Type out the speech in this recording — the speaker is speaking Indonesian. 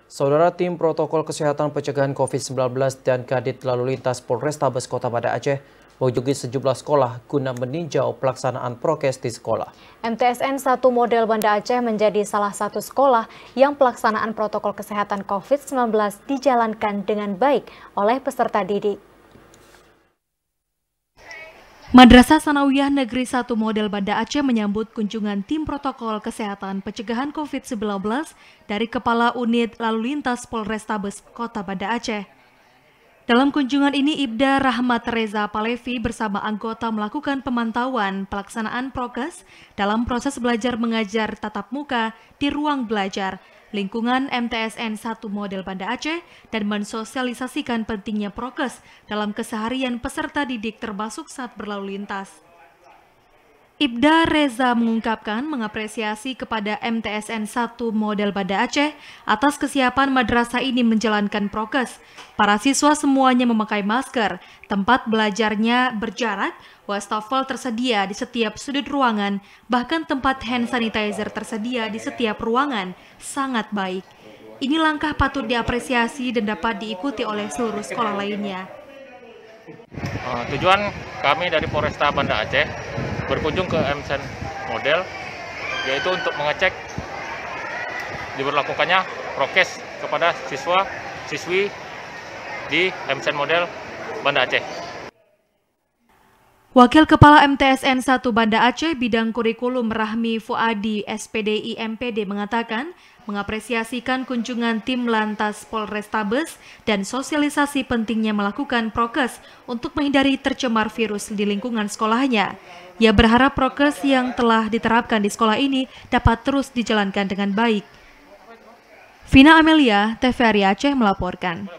Saudara, tim protokol kesehatan pencegahan COVID-19 dan Kadit Lalu Lintas Polrestabes Kota Banda Aceh mengunjungi sejumlah sekolah guna meninjau pelaksanaan prokes di sekolah. MTSN 1 Model Banda Aceh menjadi salah satu sekolah yang pelaksanaan protokol kesehatan COVID-19 dijalankan dengan baik oleh peserta didik. Madrasah Sanawiyah Negeri 1 Model Banda Aceh menyambut kunjungan tim protokol kesehatan pencegahan COVID-19 dari Kepala Unit Lalu Lintas Polrestabes Kota Banda Aceh. Dalam kunjungan ini, Ibda Rahmat Reza Palevi bersama anggota melakukan pemantauan pelaksanaan prokes dalam proses belajar mengajar tatap muka di ruang belajar lingkungan MTSN 1 Model Banda Aceh dan mensosialisasikan pentingnya prokes dalam keseharian peserta didik termasuk saat berlalu lintas. Ibda Reza mengungkapkan mengapresiasi kepada MTSN 1 Model Banda Aceh atas kesiapan madrasah ini menjalankan prokes. Para siswa semuanya memakai masker, tempat belajarnya berjarak, wastafel tersedia di setiap sudut ruangan, bahkan tempat hand sanitizer tersedia di setiap ruangan, sangat baik. Ini langkah patut diapresiasi dan dapat diikuti oleh seluruh sekolah lainnya. Tujuan kami dari Polresta Banda Aceh berkunjung ke MTSN Model yaitu untuk mengecek diberlakukannya prokes kepada siswa-siswi di MTSN Model Banda Aceh. Wakil Kepala MTSN 1 Banda Aceh bidang kurikulum Rahmi Fuadi SPDI MPD mengatakan mengapresiasikan kunjungan tim Lantas Polrestabes dan sosialisasi pentingnya melakukan prokes untuk menghindari tercemar virus di lingkungan sekolahnya. Ia berharap prokes yang telah diterapkan di sekolah ini dapat terus dijalankan dengan baik. Vina Amelia, TVRI Aceh melaporkan.